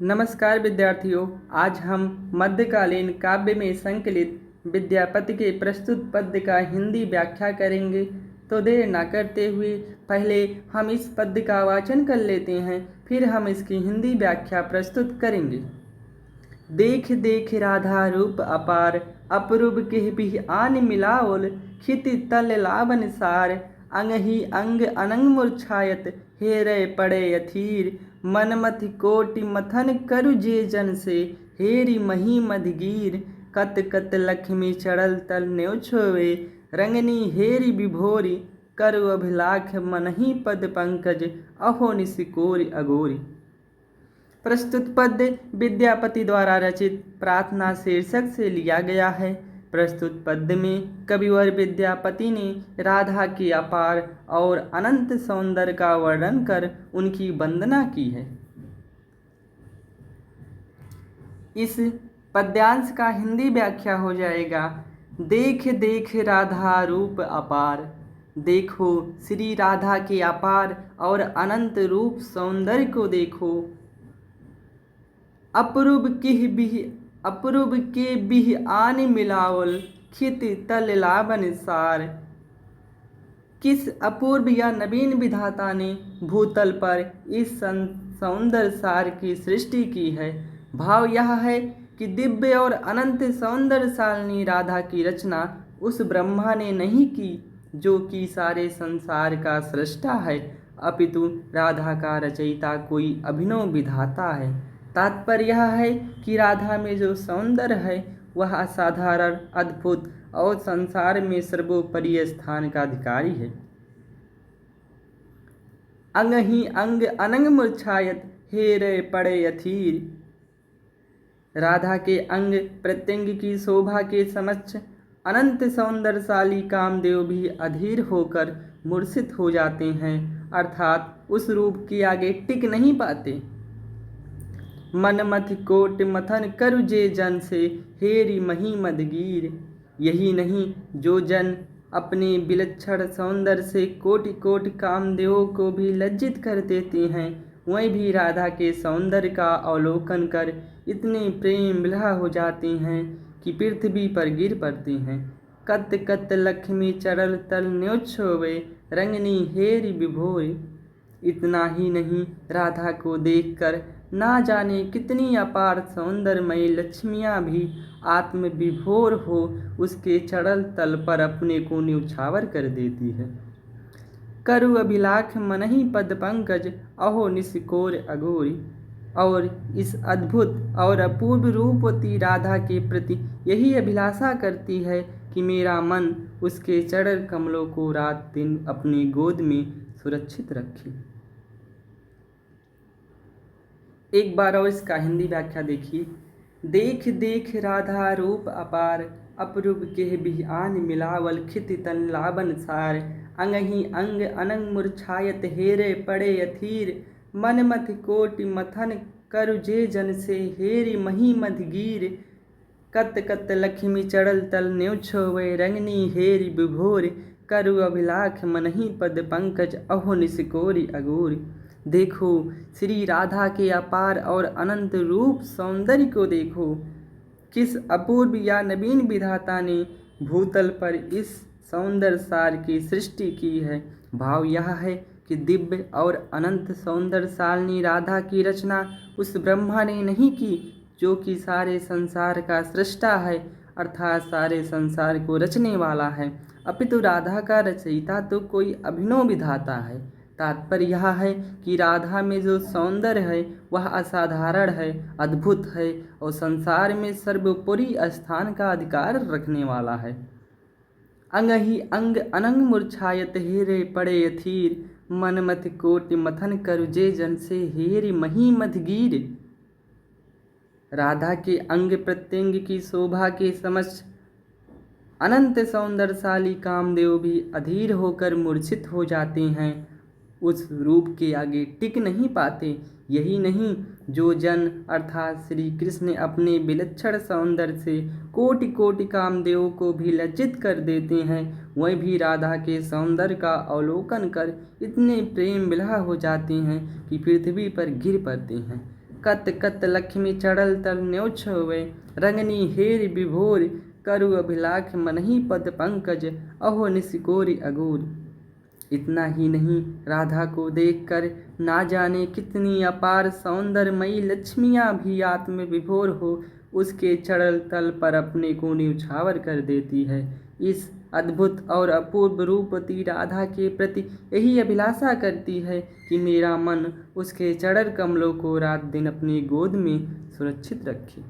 नमस्कार विद्यार्थियों। आज हम मध्यकालीन काव्य में संकलित विद्यापति के प्रस्तुत पद्य का हिंदी व्याख्या करेंगे। तो देर ना करते हुए पहले हम इस पद्य का वाचन कर लेते हैं, फिर हम इसकी हिंदी व्याख्या प्रस्तुत करेंगे। देख देख राधा रूप अपार, अपरूप केह बिह आन मिलाओल, खिति तल लावन सार, अंग ही अंग अनंग मुरछायत, हेरय पड़े अथीर, मनमथ कोटि मथन करु जे जन से, हेरी मही मधगीर, कत कत लक्ष्मी चढ़ल तल न्यो छोवे, रंगनी हेरी विभोरी, करु अभिलाख मनहि पद पंकज, अहो निसिकोरि अगोरी। प्रस्तुत पद्य विद्यापति द्वारा रचित प्रार्थना शीर्षक से लिया गया है। प्रस्तुत पद्य में कविवर विद्यापति ने राधा के अपार और अनंत सौंदर्य का वर्णन कर उनकी वंदना की है। इस पद्यांश का हिंदी व्याख्या हो जाएगा। देख देख राधा रूप अपार, देखो श्री राधा के अपार और अनंत रूप सौंदर्य को देखो। अपूर्व के बिह आन मिलावल, खित तल लावन सार। किस अपूर्व या नवीन विधाता ने भूतल पर इस सौंदर्य सार की सृष्टि की है। भाव यह है कि दिव्य और अनंत सौंदर्यशालिनी राधा की रचना उस ब्रह्मा ने नहीं की जो कि सारे संसार का सृष्टा है, अपितु राधा का रचयिता कोई अभिनव विधाता है। तात्पर्य यह है कि राधा में जो सौंदर्य है वह असाधारण, अद्भुत और संसार में सर्वोपरि स्थान का अधिकारी है। अंग ही अंग अनंग मुरछायत, हेरे पड़े अथीर। राधा के अंग प्रत्यंग की शोभा के समक्ष अनंत सौंदर्यशाली कामदेव भी अधीर होकर मूर्छित हो जाते हैं, अर्थात उस रूप के आगे टिक नहीं पाते। मनमथ कोट मथन करु जे जन से, हेरी मही मदगीर। यही नहीं, जो जन अपने विलक्षण सौंदर्य से कोटि कोटि कामदेवों को भी लज्जित कर देते हैं, वहीं भी राधा के सौंदर्य का अवलोकन कर इतने प्रेम विलह हो जाते हैं कि पृथ्वी पर गिर पड़ते हैं। कत कत लक्ष्मी चढ़ल तल न्यो छोवे, रंगनी हेरी विभोर। इतना ही नहीं, राधा को देखकर ना जाने कितनी अपार सौंदर्यमयी लक्ष्मियाँ भी आत्म विभोर हो उसके चढ़ल तल पर अपने को न्यौछावर कर देती है। करु अभिलाख मनहि पद पंकज, अहो निसिकोर अघोरी। और इस अद्भुत और अपूर्व रूपवती राधा के प्रति यही अभिलाषा करती है कि मेरा मन उसके चढ़ल कमलों को रात दिन अपनी गोद में सुरक्षित रखे। एक बार और इसका हिंदी व्याख्या देखिए। देख देख राधा रूप अपार, अपरूप के बिह आन मिलावल, खिति तल लावन सार। अंग ही अंग अनंग मुरछायत, हेरे पड़े अथीर। मनमथ कोटि मथन करु जे जन से, हेरी मही मधगीर। कत कत लक्ष्मी चढ़ल तल न्यो छोवे, रंगनी हेरी विभोर। करु अभिलाख मनहि पद पंकज, अहो निसिकोरी अगोर। देखो श्री राधा के अपार और अनंत रूप सौंदर्य को देखो। किस अपूर्व या नवीन विधाता ने भूतल पर इस सौंदर्य सार की सृष्टि की है। भाव यह है कि दिव्य और अनंत सौंदर्यशालिनी राधा की रचना उस ब्रह्मा ने नहीं की जो कि सारे संसार का सृष्टा है, अर्थात सारे संसार को रचने वाला है, अपितु राधा का रचयिता तो कोई अभिनव विधाता है। तात्पर्य यह है कि राधा में जो सौंदर्य है वह असाधारण है, अद्भुत है और संसार में सर्वोपरि स्थान का अधिकार रखने वाला है। अंग ही अंग अनंग मुरछायत, हेरे पड़े अथीर। मनमथ कोटि मथन करु जे जन से, हेरी मही मधगीर। राधा के अंग प्रत्यंग की शोभा के समक्ष अनंत सौंदर्यशाली कामदेव भी अधीर होकर मूर्छित हो जाते हैं, उस रूप के आगे टिक नहीं पाते। यही नहीं, जो जन अर्थात श्री कृष्ण अपने विलक्षण सौंदर्य से कोटि कोटि कामदेवों को भी लज्जित कर देते हैं, वहीं भी राधा के सौंदर्य का अवलोकन कर इतने प्रेम विलह हो जाते हैं कि पृथ्वी पर गिर पड़ते हैं। कत कत लक्ष्मी चढ़ल तर न्यो छवे, रंगनी हेर विभोर करु अभिलाख मनहि पद पंकज, अहो निशिकोरि अगोर। इतना ही नहीं, राधा को देखकर ना जाने कितनी अपार सौंदर्यमयी लक्ष्मियाँ भी आत्म विभोर हो उसके चढ़ल तल पर अपने को न्यौछावर कर देती है। इस अद्भुत और अपूर्व रूपवती राधा के प्रति यही अभिलाषा करती है कि मेरा मन उसके चढ़ल कमलों को रात दिन अपनी गोद में सुरक्षित रखे।